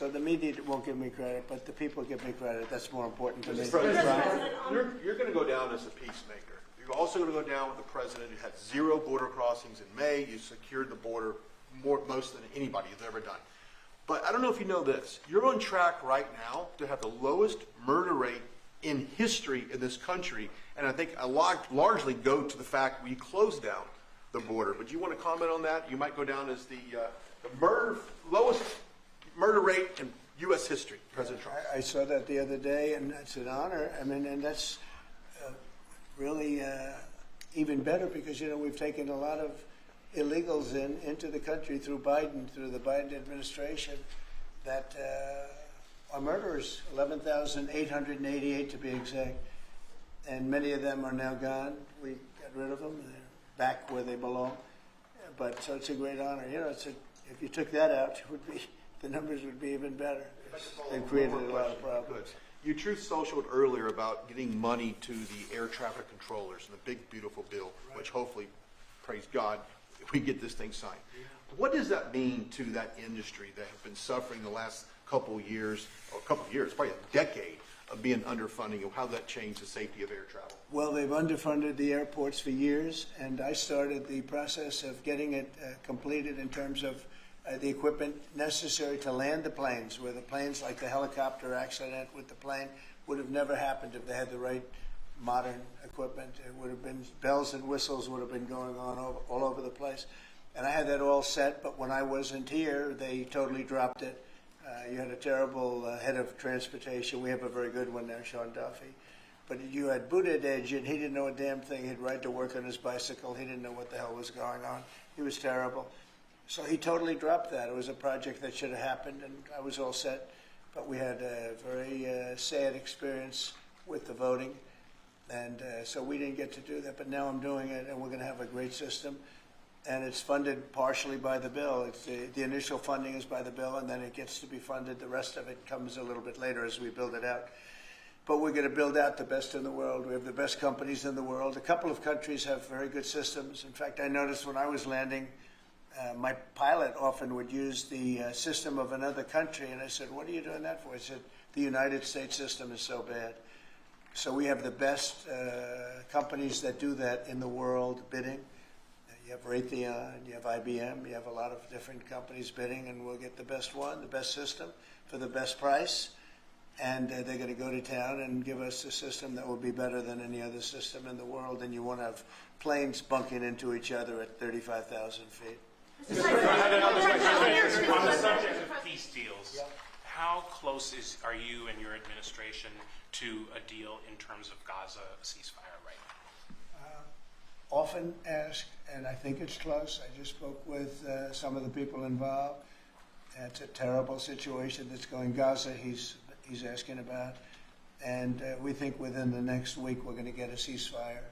So the media won't give me credit, but the people give me credit. That's more important to me. You're going to go down as a peacemaker. You're also going to go down with the president who had 0 border crossings in May. You secured the border most than anybody has ever done. But I don't know if you know this. You're on track right now to have the lowest murder rate in history in this country. And I think a lot largely go to the fact we closed down the border. But you want to comment on that? You might go down as the lowest murder rate in U.S. history, President Trump. I saw that the other day, and it's an honor. I mean, and that's really even better because, we've taken a lot of illegals into the country through the Biden administration that are murderers, 11,888 to be exact. And many of them are now gone. We got rid of them. They're back where they belong. But so it's a great honor. If you took that out, the numbers would be even better. They've created a lot of problems. You Truth Socialed earlier about getting money to the air traffic controllers and the big, beautiful bill, right, which hopefully, praise God, we get this thing signed. Yeah. What does that mean to that industry that has been suffering the last couple of years, probably a decade, of being underfunding, and how that changed the safety of air travel? Well, they've underfunded the airports for years, and I started the process of getting it completed in terms of the equipment necessary to land the planes, where the planes, like the helicopter accident with the plane, would have never happened if they had the right modern equipment. It would have been bells and whistles would have been going on all over the place. And I had that all set, but when I wasn't here, they totally dropped it. You had a terrible head of transportation. We have a very good one now, Sean Duffy. But you had Buttigieg, and he didn't know a damn thing. He'd ride to work on his bicycle. He didn't know what the hell was going on. He was terrible. So he totally dropped that. It was a project that should have happened, and I was all set. But we had a very sad experience with the voting, and so we didn't get to do that. But now I'm doing it, and we're going to have a great system. And it's funded partially by the bill. It's the initial funding is by the bill, and then it gets to be funded. The rest of it comes a little bit later as we build it out. But we're going to build out the best in the world. We have the best companies in the world. A couple of countries have very good systems. In fact, I noticed when I was landing, my pilot often would use the system of another country, and I said, "What are you doing that for?" He said, "The United States system is so bad." So we have the best companies that do that in the world bidding. You have Raytheon, you have IBM, you have a lot of different companies bidding, and we'll get the best one, the best system for the best price. And they're going to go to town and give us a system that will be better than any other system in the world. And you won't have planes bunking into each other at 35,000 feet. On the subject of peace deals, how close are you and your administration to a deal in terms of Gaza ceasefire right now? Often asked, and I think it's close. I just spoke with some of the people involved. It's a terrible situation that's going Gaza. He's asking about, and we think within the next week we're going to get a ceasefire.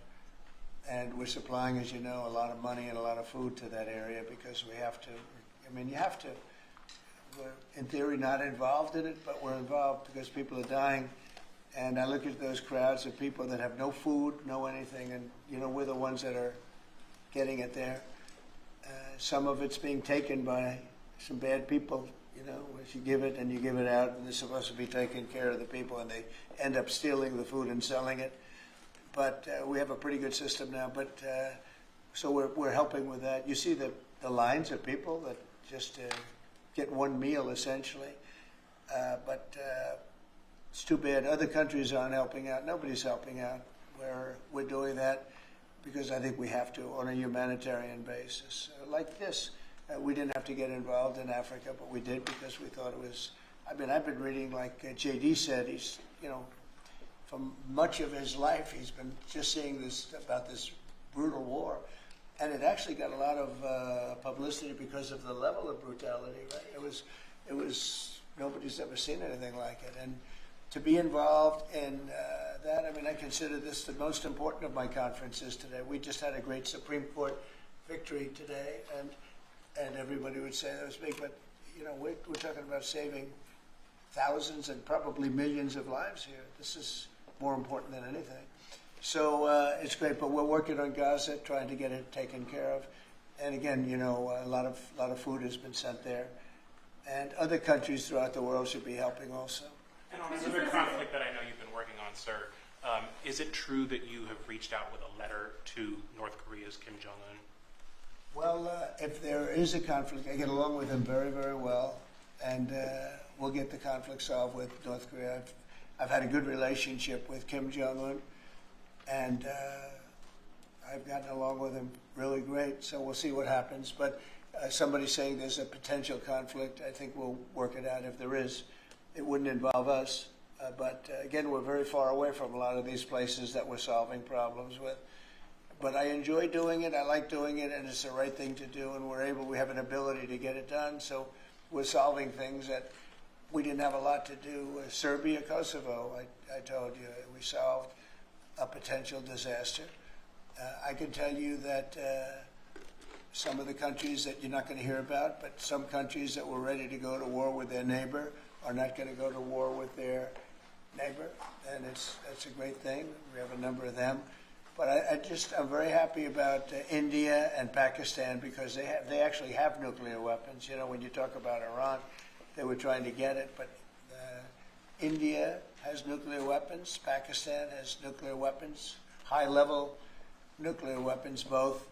And we're supplying, as you know, a lot of money and a lot of food to that area because we have to. I mean, you have to. We're in theory not involved in it, but we're involved because people are dying. And I look at those crowds of people that have no food, no anything, and we're the ones that are getting it there. Some of it's being taken by some bad people. If you give it and you give it out, and they're supposed to be taking care of the people, and they end up stealing the food and selling it. But we have a pretty good system now. But so we're helping with that. You see the lines of people that just get one meal essentially, but. It's too bad. Other countries aren't helping out. Nobody's helping out. We're doing that because I think we have to on a humanitarian basis. Like this, we didn't have to get involved in Africa, but we did because we thought it was. I mean, I've been reading, like J.D. said, he's, for much of his life, he's been just seeing about this brutal war, and it actually got a lot of publicity because of the level of brutality. Right? It was nobody's ever seen anything like it, and. To be involved in that, I mean, I consider this the most important of my conferences today. We just had a great Supreme Court victory today, and everybody would say that was big, but we're talking about saving thousands and probably millions of lives here. This is more important than anything. So it's great, but we're working on Gaza, trying to get it taken care of. And again, a lot of food has been sent there. And other countries throughout the world should be helping also. And on another conflict that I know you've been working on, sir, is it true that you have reached out with a letter to North Korea's Kim Jong-un? Well, if there is a conflict, I get along with him very, very well, and we'll get the conflict solved with North Korea. I've had a good relationship with Kim Jong-un, and I've gotten along with him really great, so we'll see what happens. But somebody's saying there's a potential conflict. I think we'll work it out if there is. It wouldn't involve us, but again, we're very far away from a lot of these places that we're solving problems with. But I enjoy doing it, I like doing it, and it's the right thing to do, and we have an ability to get it done, so we're solving things that we didn't have a lot to do. Serbia, Kosovo, I told you, we solved a potential disaster. I can tell you that some of the countries that you're not going to hear about, but some countries that were ready to go to war with their neighbor are not going to go to war with their neighbor, and that's a great thing. We have a number of them. But I'm very happy about India and Pakistan because they actually have nuclear weapons. You know, when you talk about Iran, they were trying to get it, but India has nuclear weapons. Pakistan has nuclear weapons, high-level nuclear weapons both,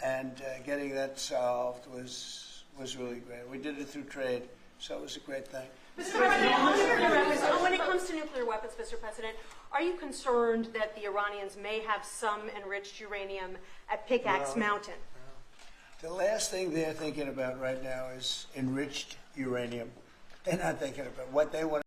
and getting that solved was really great. We did it through trade, so it was a great thing. Mr. President, when it comes to nuclear weapons, Mr. President, are you concerned that the Iranians may have some enriched uranium at Pickaxe Mountain? The last thing they're thinking about right now is enriched uranium. They're not thinking about what they want.